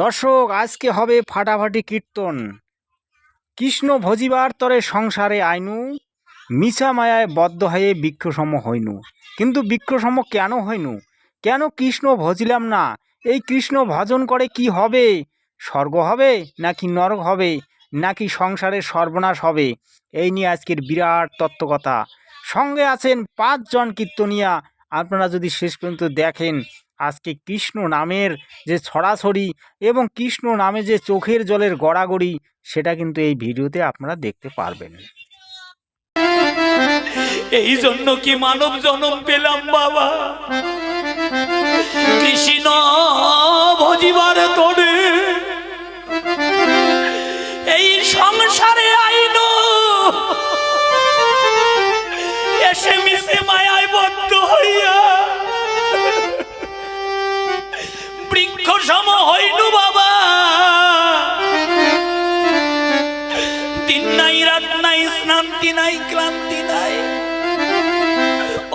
দর্শক, আজকে হবে ফাটাফাটি কীর্তন। কৃষ্ণ ভজিবার তরে সংসারে আইনু, মিছা মায়ায় বদ্ধ হয়ে বৃক্ষসম হইনু। কিন্তু বৃক্ষসম কেন হইনু? কেন কৃষ্ণ ভজিলাম না? এই কৃষ্ণ ভজন করে কি হবে? স্বর্গ হবে নাকি নরক হবে নাকি সংসারের সর্বনাশ হবে? এই নিয়ে আজকের বিরাট তত্ত্বকথা। সঙ্গে আছেন 5 জন কীর্তনিয়া। আপনারা যদি শেষ পর্যন্ত দেখেন, আজকে কৃষ্ণ নামের যে ছড়াছড়ি এবং কৃষ্ণ নামে যে চোখের জলের গড়াগড়ি, সেটা কিন্তু এই ভিডিওতে আপনারা দেখতে পারবেন। এই জন্য কি মানব জন্ম পেলাম বাবা? কৃষ্ণ ভজিবার তোরে এই সংসারে আইনো, এসে মিশে মায়ায় বদ্ধ হইয়া বৃক্ষ সম হইনু বাবা। দিন নাই রাত নাই, শ্রান্তি নাই ক্লান্তি নাই।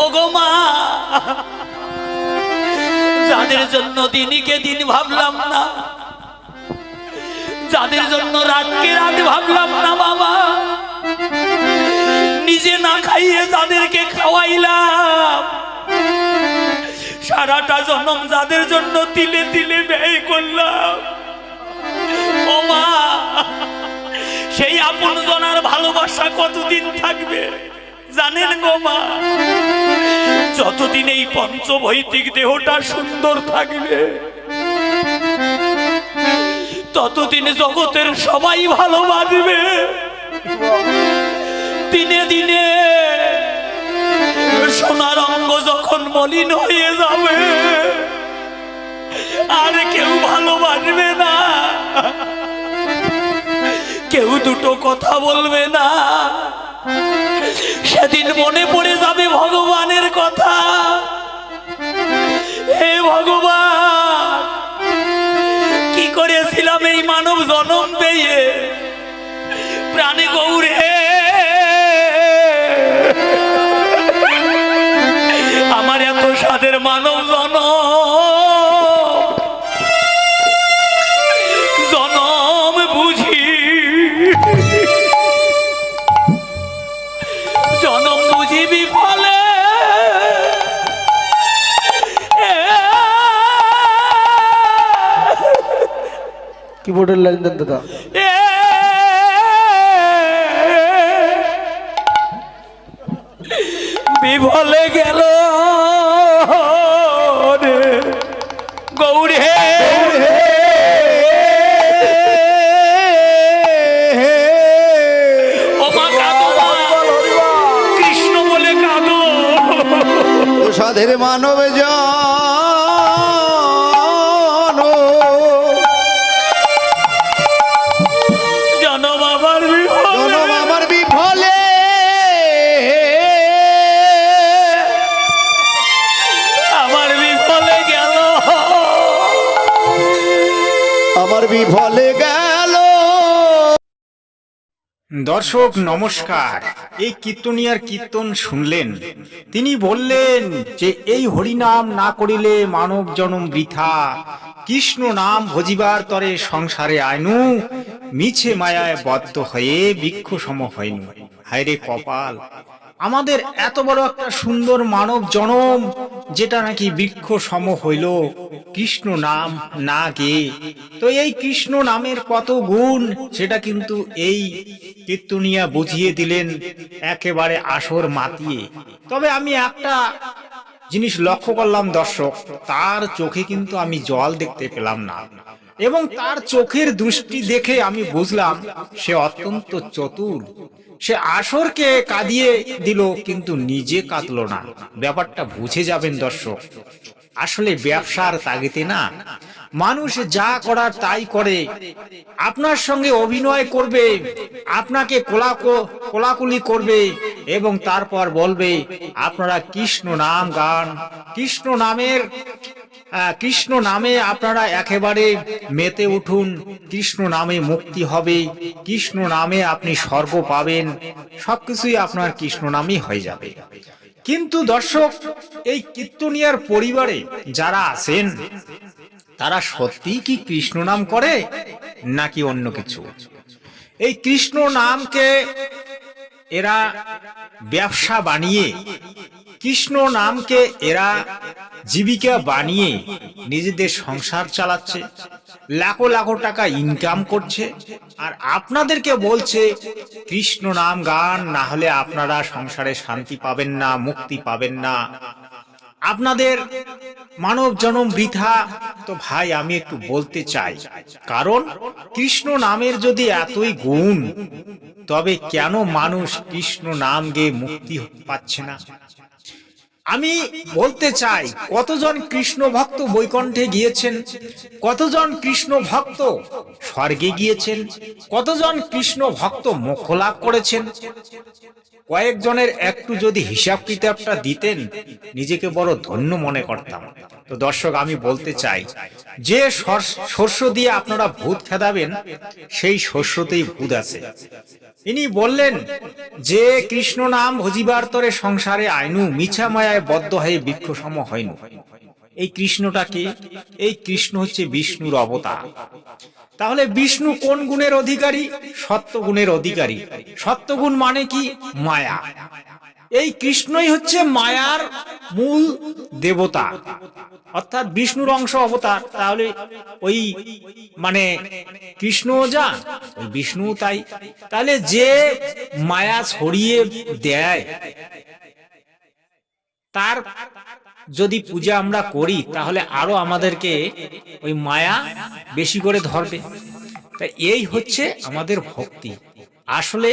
ওগো মা, যাদের জন্য দিনকে দিন ভাবলাম না, যাদের জন্য রাতকে রাত ভাবলাম না বাবা, নিজে না খাইয়ে যাদেরকে খাওয়াইলাম, সারাটা জন্ম যাদের জন্য তিলে তিলে ব্যয় করলাম, ও মা, সেই আপন জনার ভালোবাসা কতদিন থাকবে জানেন গো মা? যতদিন এই পঞ্চভৌতিক দেহটা সুন্দর থাকবে, ততদিন জগতের সবাই ভালোবাসবে। দিনে দিনে সোনার অঙ্গ যখন মলিন হয়ে যাবে, আর কেউ ভালোবাসবে না, কেউ দুটো কথা বলবে না। সেদিন মনে পড়ে যাবে ভগবানের কথা। হে ভগবান, কি করেছিলাম এই মানব জন্ম পেয়ে? প্রাণে গৌরে আমার এত সাদের মানব জনম বুঝি, জনম বুঝিবি ফলে কিবোর্ডের লাইন দেন দাদা। বিফলে গেল গৌরে, কৃষ্ণ বলে কাঁদো। সাধের মানব জনম আমার বিফলে, আমার বিফলে গেল, আমার বিফলে গেল। দর্শক নমস্কার। এই কীর্তনিয়ার কীর্তন শুনলেন। তিনি বললেন যে এই হরিনাম না করিলে মানব জনম বৃথা, কৃষ্ণ নাম ভজিবার তরে সংসারে আইনু, মিছে মায়ায় বদ্ধ হয়ে বৃক্ষ সম হইনু। হায় রে কপাল, আমাদের এত বড় একটা সুন্দর মানব জনম, যেটা নাকি বৃক্ষ সম হইল কৃষ্ণ নাম না গেয়ে। তো এই কৃষ্ণ নামের কত গুণ, সেটা কিন্তু এই কীর্তনিয়া বুঝিয়ে দিলেন একেবারে আসর মাতিয়ে। তবে আমি একটা জিনিস লক্ষ্য করলাম দর্শক, তার চোখে কিন্তু আমি জল দেখতে পেলাম না, এবং তার চোখের দৃষ্টি দেখে আমি বুঝলাম সে অত্যন্ত চতুর। সে আসরকে কাঁদিয়ে দিল কিন্তু নিজে কাঁদলো না। ব্যাপারটা বুঝে যাবেন দর্শক। আসলে ব্যবসার তাগিদে না, মানুষ যা করার তাই করে। আপনার সঙ্গে অভিনয় করবে, আপনাকে কোলাকুলি করবে এবং তারপর বলবে আপনারা কৃষ্ণ নাম গান, কৃষ্ণ নামে আপনারা একেবারে মেতে উঠুন, কৃষ্ণ নামে মুক্তি হবে, কৃষ্ণ নামে আপনি স্বর্গ পাবেন, সবকিছুই আপনার কৃষ্ণ নামই হয়ে যাবে। কিন্তু দর্শক, এই কীর্তনিয়ার পরিবারে যারা আছেন তারা সত্যি কি কৃষ্ণ নাম করে নাকি অন্য কিছু? এই কৃষ্ণ নামকে এরা ব্যবসা বানিয়ে, কৃষ্ণ নামকে এরা জীবিকা বানিয়ে নিজেদের সংসার চালাচ্ছে, লাখো লাখো টাকা ইনকাম করছে। আর আপনাদেরকে বলছে কৃষ্ণ নাম গান না হলে আপনারা সংসারে শান্তি পাবেন না, মুক্তি পাবেন না, আপনাদের মানব জনম বৃথা। তো ভাই আমি একটু বলতে চাই, কারণ কৃষ্ণ নামের যদি এতই গুণ, তবে কেন মানুষ কৃষ্ণ নাম গেয়ে মুক্তি পাচ্ছে না? আমি বলতে চাই, কতজন কৃষ্ণ ভক্ত বৈকুণ্ঠে গিয়েছেন, কতজন কৃষ্ণ ভক্ত স্বর্গে গিয়েছেন, কতজন কৃষ্ণ ভক্ত মোক্ষ লাভ করেছেন। কয়েকজনের একটু যদি হিসাব কিতাবটা দিতেন, নিজেকে বড় ধন্য মনে করতাম। তো দর্শক আমি বলতে চাই, যে শস্য দিয়ে আপনারা ভূত খেদাবেন, সেই শস্যতেই ভূত আছে। ইনি বললেন যে কৃষ্ণ নাম ভজিবার তরে সংসারে আইনু, মিছা মায়ায় বদ্ধ হয়ে বৃক্ষ সম হয়নু। এই কৃষ্ণটাকে, এই কৃষ্ণ হচ্ছে বিষ্ণুর অবতার। তাহলে বিষ্ণু কোন গুণের অধিকারী? সত্যগুণের অধিকারী। সত্যগুণ মানে কি? মায়া। এই কৃষ্ণই হচ্ছে মায়ার মূল দেবতা, অর্থাৎ বিষ্ণুর অংশ অবতার। তাহলে ওই মানে কৃষ্ণ যা, ওই বিষ্ণু তাই। তাহলে যে মায়া ছড়িয়ে দেয়, তার যদি পূজা আমরা করি, তাহলে আরো আমাদেরকে ওই মায়া বেশি করে ধরবে। তাই এই হচ্ছে আমাদের ভক্তি। আসলে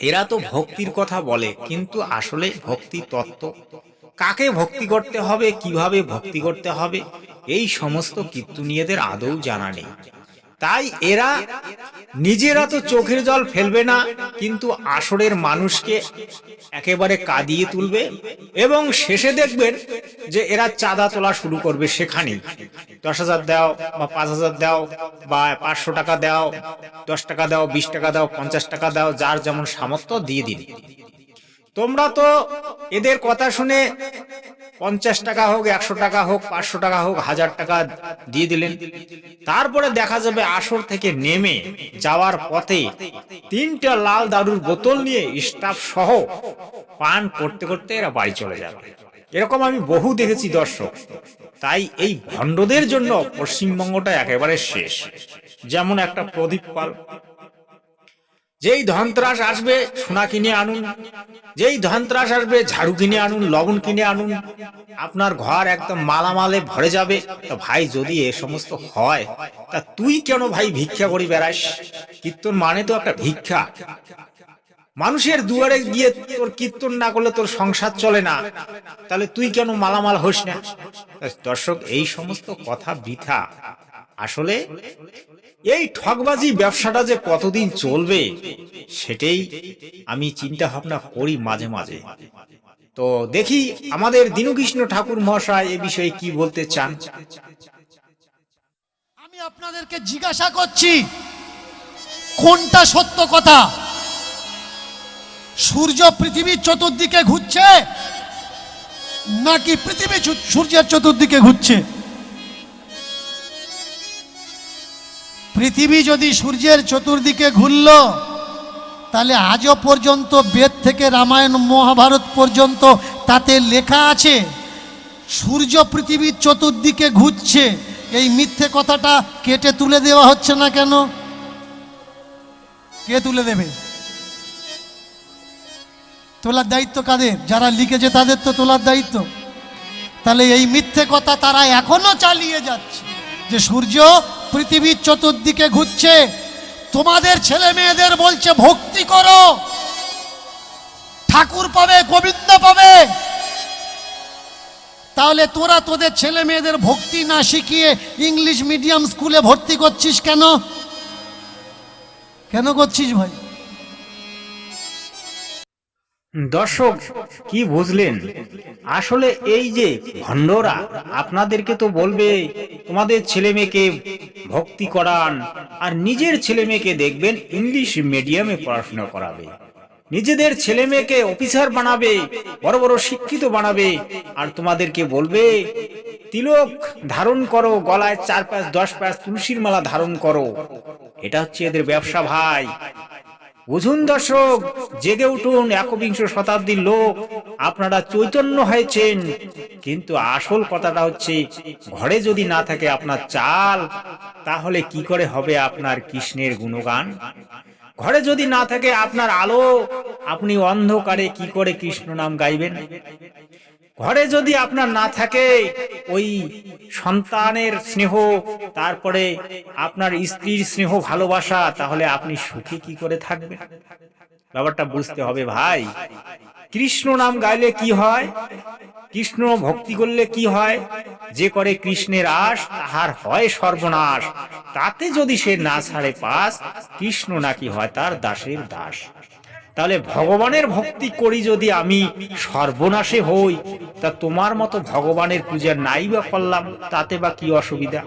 এরা তো ভক্তির কথা বলে, কিন্তু আসলে ভক্তি তত্ত্ব, কাকে ভক্তি করতে হবে, কিভাবে ভক্তি করতে হবে, এই সমস্ত কীর্তনীয়দের আদৌ জানা নেই। তাই এরা নিজেরা তো চোখের জল ফেলবে না, কিন্তু আসরের মানুষকে একেবারে কাঁদিয়ে তুলবে, এবং শেষে দেখবেন যে এরা চাঁদা তোলা শুরু করবে। সেখানেই 10,000 দাও বা 5,000 দাও বা 500 টাকা দাও, 10 টাকা দাও, 20 টাকা দাও, 50 টাকা দাও, যার যেমন সামর্থ্য দিয়ে দিন। তোমরা তো এদের কথা শুনে 50 টাকা হোক, 100 টাকা হোক, 500 টাকা হোক, 1000 টাকা দিয়ে দিলেন। তারপরে দেখা যাবে আসর থেকে নেমে যাওয়ার পথে 3টা লাল দারুর বোতল নিয়ে স্টাফ সহ পান করতে করতে এরা বাড়ি চলে যাবে। এরকম আমি বহু দেখেছি দর্শক। তাই এই ভণ্ডদের জন্য পশ্চিমবঙ্গটা একেবারে শেষ। যেমন একটা প্রদীপ পাল, যেই ধনত্রাস আসবে সোনা কিনে আনুন, যেই ধনত্রাস আসবে ঝাড়ু কিনে আনুন, লবণ কিনে আনুন, আপনার ঘর একদম মালামালে ভরে যাবে। তো ভাই যদি এ সমস্ত হয়, তা তুই কেন ভাই ভিক্ষা করি বেড়াস? কীর্তন মানে তো একটা ভিক্ষা। মানুষের দুয়ারে গিয়ে তোর কীর্তন না করলে তোর সংসার চলে না, তাহলে তুই কেন মালামাল হোস না? দর্শক, এই সমস্ত কথা বৃথা। আসলে এই ঠকবাজি ব্যবসাটা যে কতদিন চলবে, সেটাই আমি চিন্তা ভাবনা করি মাঝে মাঝে। তো দেখি আমাদের দীনকৃষ্ণ ঠাকুর মহাশয় এ বিষয়ে কি বলতে চান। আমি আপনাদেরকে জিজ্ঞাসা করছি, কোনটা সত্য কথা? সূর্য পৃথিবীর চতুর্দিকে ঘুরছে নাকি পৃথিবী সূর্যের চতুর্দিকে ঘুরছে? পৃথিবী যদি সূর্যের চতুর্দিকে ঘুরল, তাহলে আজও পর্যন্ত বেদ থেকে রামায়ণ মহাভারত পর্যন্ত তাতে লেখা আছে সূর্য পৃথিবীর চতুর্দিকে ঘুরছে। এই মিথ্যে কথাটা কেটে তুলে দেওয়া হচ্ছে না কেন? কে তুলে দেবে? তোলার দায়িত্ব কাদের? যারা লিখেছে তাদের তো তোলার দায়িত্ব। তাহলে এই মিথ্যে কথা তারা এখনো চালিয়ে যাচ্ছে যে সূর্য পৃথিবীর চতুর্দিকে ঘুরছে। তোমাদের ছেলে মেয়েদের বলছে ভক্তি করো, ঠাকুর পাবে, গোবিন্দ পাবে। তাহলে তোরা তোদের ছেলে মেয়েদের ভক্তি না শিখিয়ে ইংলিশ মিডিয়াম স্কুলে ভর্তি করছিস কেন? কেন করছিস ভাই? দর্শক কি বুঝলেন? আসলে এই যে ভণ্ডরা আপনাদেরকে তো বলবে তোমাদের ছেলে মেয়েকে ভক্তি করান, আর নিজের ছেলে মেয়েকে দেখবেন ইংলিশ মিডিয়ামে পড়াশোনা করাবে। নিজেদের ছেলে মেয়েকে অফিসার বানাবে, বড় বড় শিক্ষিত বানাবে, আর তোমাদেরকে বলবে তিলক ধারণ করো, গলায় 4 5 10 5 তুলসীর মালা ধারণ করো। এটা হচ্ছে এদের ব্যবসা ভাই। বুঝুন দর্শক, জেগে উঠুন, একবিংশ শতাব্দীর লোক, আপনারা চৈতন্য হয়েছেন, কিন্তু আসল কথাটা হচ্ছে ঘরে যদি না থাকে আপনার চাল, তাহলে কি করে হবে আপনার কৃষ্ণের গুণগান? ঘরে যদি না থাকে আপনার আলো, আপনি অন্ধকারে কি করে কৃষ্ণ নাম গাইবেন? ঘরে যদি আপনার না থাকে ওই সন্তানের স্নেহ, তারপরে আপনার স্ত্রীর স্নেহ ভালোবাসা, তাহলে আপনি সুখী কি করে থাকবেন? ব্যাপারটা বুঝতে হবে ভাই। কৃষ্ণ নাম গাইলে কি হয়, কৃষ্ণ ভক্তি করলে কি হয়? যে করে কৃষ্ণের আশ তাহার হয় সর্বনাশ, তাতে যদি সে না ছাড়ে পাস, কৃষ্ণ নাকি হয় তার দাসের দাস। তাহলে ভগবানের ভক্তি করি যদি আমি সর্বনাশে হই, তা তোমার মতো ভগবানের পূজা নাই বা করলাম, তাতে বা কি অসুবিধা?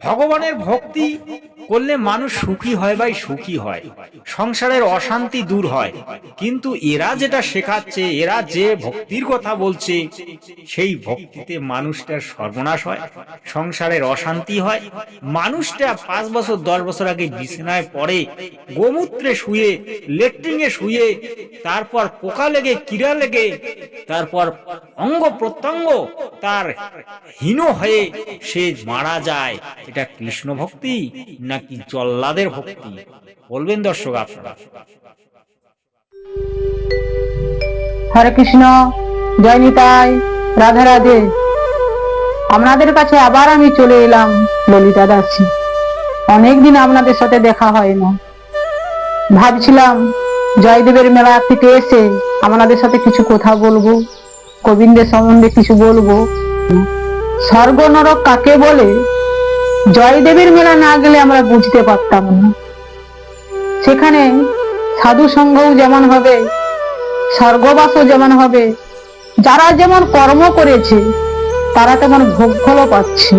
ভগবানের ভক্তি করলে মানুষ সুখী হয় ভাই, সুখী হয়, সংসারের অশান্তি দূর হয়। কিন্তু এরা যেটা শেখাচ্ছে, এরা যে ভক্তির কথা বলছে, সেই ভক্তিতে মানুষটার সর্বনাশ হয়, সংসারের অশান্তি হয়। মানুষটা 5 বছর 10 বছর আগে বিছানায় পড়ে, গোমূত্রে শুয়ে, লেট্রিনে শুয়ে, তারপর পোকা লেগে, কিড়া লেগে, তারপর অঙ্গ প্রত্যঙ্গ তার হীন হয়ে সে মারা যায়। এটা কৃষ্ণ ভক্তি নাকি জল্লাদের ভক্তি? বলবেন দর্শক আপনারা। হরে কৃষ্ণ, জয় নিতাই, রাধে রাধে। আপনাদের কাছে আবার আমি চলে এলাম ললিতা দাসী। অনেকদিন আপনাদের সাথে দেখা হয় না। ভাবছিলাম জয়দেবের মেলা থেকে এসে আপনাদের সাথে কিছু কথা বলবো, গোবিন্দের সম্বন্ধে কিছু বলবো। স্বর্গ নরক কাকে বলে জয়দেবের মেলা না গেলে আমরা বুঝতে পারতাম না। সেখানে সাধু সঙ্গও যেমন হবে, স্বর্গবাসও যেমন হবে, যারা যেমন কর্ম করেছে তারা তেমন ভোগ ফলও পাচ্ছে।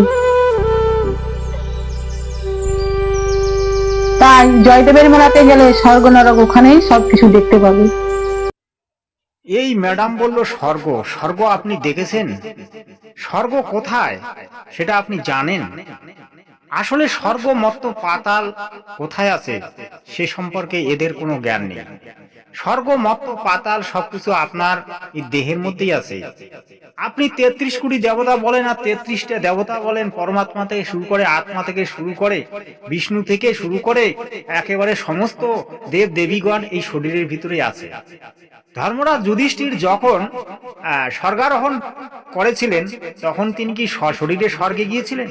তাই জয়দেবের মেলাতে গেলে স্বর্গ নরক ওখানেই সবকিছু দেখতে পাবে। এই ম্যাডাম বলল স্বর্গ। স্বর্গ আপনি দেখেছেন? স্বর্গ কোথায় সেটা আপনি জানেন? আসলে স্বর্গ মর্ত পাতাল কোথায় আছে সে সম্পর্কে এদের কোনো জ্ঞান নেই। স্বর্গ মর্ত পাতাল সবকিছু আপনার এই দেহের মধ্যেই আছে। আপনি 33 কোটি দেবতা বলেন আর 33টা দেবতা বলেন, পরমাত্মা থেকে শুরু করে, আত্মা থেকে শুরু করে, বিষ্ণু থেকে শুরু করে, একেবারে সমস্ত দেব দেবীগণ এই শরীরের ভিতরে আছে। ধর্মরাজ যুধিষ্ঠির যখন স্বর্গারোহণ করেছিলেন, তখন তিনি কি সশরীরে স্বর্গে গিয়েছিলেন?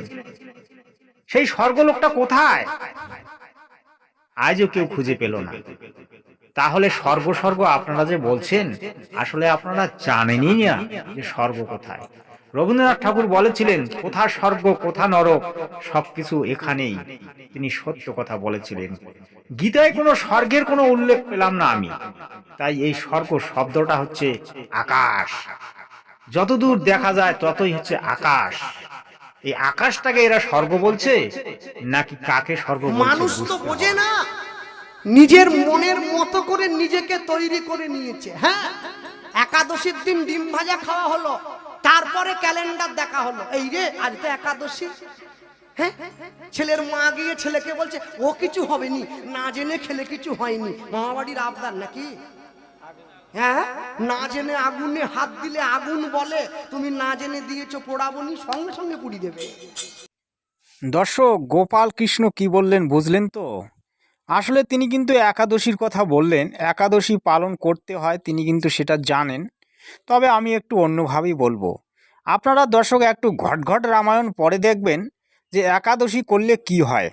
সেই স্বর্গলোকটা কোথায় আজও কেউ খুঁজে পেল না। তাহলে স্বর্গ স্বর্গ আপনারা যে বলছেন, আসলে আপনারা জানেনই না যে স্বর্গ কোথায়। রবীন্দ্রনাথ ঠাকুর বলেছিলেন, কোথা স্বর্গ কোথা নরক, সবকিছু এখানেই। তিনি সত্য কথা বলেছিলেন। গীতায় কোনো স্বর্গের কোনো উল্লেখ পেলাম না আমি। তাই এই স্বর্গ শব্দটা হচ্ছে আকাশ। যতদূর দেখা যায় ততই হচ্ছে আকাশ। এই আকাশটাকে এরা স্বর্গ বলছে নাকি কাকে স্বর্গ বলছে? মানুষ তো বোঝে না, নিজের মনের মতো করে নিজেকে তৈরি করে নিয়েছে। হ্যাঁ, একাদশীর দিন ডিম ভাজা খাওয়া হলো, তারপরে ক্যালেন্ডার দেখা হলো, এই রে আজ তো একাদশী। হ্যাঁ, ছেলের মা গিয়ে ছেলেকে বলছে ও কিছু হবেনি, না জেনে খেলে কিছু হয়নি। মামাবাড়ির আবদার নাকি? হ্যাঁ, না জেনে আগুনে হাত দিলে আগুন বলে, তুমি না জেনে দিয়েছো পোড়াবনি, সঙ্গে সঙ্গে পুড়ি দেবে। দর্শক, গোপাল কৃষ্ণ কি বললেন বুঝলেন তো? আসলে তিনি কিন্তু একাদশীর কথা বললেন, একাদশী পালন করতে হয়, তিনি কিন্তু সেটা জানেন। তবে আমি একটু অন্যভাবেই বলবো। আপনারা দর্শক একটু ঘটঘট রামায়ণ পড়ে দেখবেন যে একাদশী করলে কি হয়।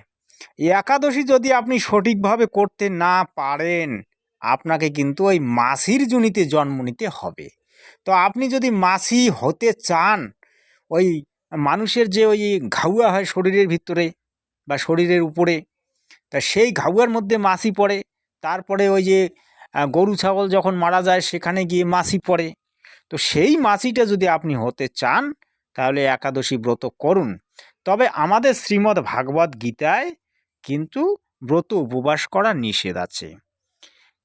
এই একাদশী যদি আপনি সঠিকভাবে করতে না পারেন, আপনাকে কিন্তু ওই মাসির জুনিতে জন্ম নিতে হবে। তো আপনি যদি মাসি হতে চান, ওই মানুষের যে ওই ঘাউয়া হয় শরীরের ভিতরে বা শরীরের উপরে, তা সেই ঘাউয়ার মধ্যে মাসি পড়ে। তারপরে ওই যে গরু ছাগল যখন মারা যায় সেখানে গিয়ে মাসি পড়ে। তো সেই মাসিটা যদি আপনি হতে চান, তাহলে একাদশী ব্রত করুন। তবে আমাদের শ্রীমদ্ ভাগবত গীতায় কিন্তু ব্রত উপবাস করা নিষেধ আছে।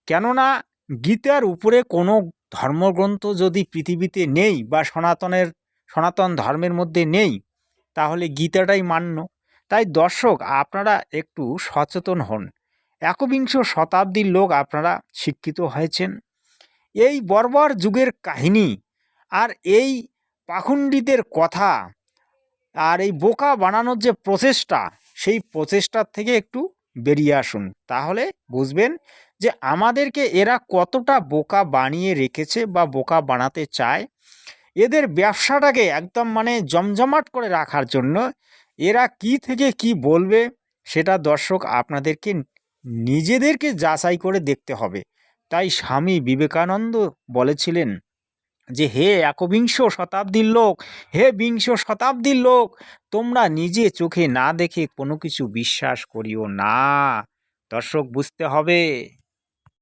কেননা গীতার উপরে কোনো ধর্মগ্রন্থ যদি পৃথিবীতে নেই বা সনাতন ধর্মের মধ্যে নেই, তাহলে গীতাটাই মান্য। তাই দর্শক, আপনারা একটু সচেতন হন। একবিংশ শতাব্দীর লোক আপনারা শিক্ষিত হয়েছেন। এই বর্বর যুগের কাহিনী আর এই পাখণ্ডীদের কথা আর এই বোকা বানানোর যে প্রচেষ্টা, সেই প্রচেষ্টার থেকে একটু বেরিয়ে আসুন। তাহলে বুঝবেন যে আমাদেরকে এরা কতটা বোকা বানিয়ে রেখেছে বা বোকা বানাতে চায়। এদের ব্যবসাটাকে একদম মানে জমজমাট করে রাখার জন্য এরা কি থেকে কি বলবে, সেটা দর্শক আপনাদেরকে নিজেদেরকে যাচাই করে দেখতে হবে। তাই স্বামী বিবেকানন্দ বলেছিলেন যে হে একবিংশ শতাব্দীর লোক, হে বিংশ শতাব্দীর লোক, তোমরা নিজে চোখে না দেখে কোনো কিছু বিশ্বাস করিও না। দর্শক, বুঝতে হবে।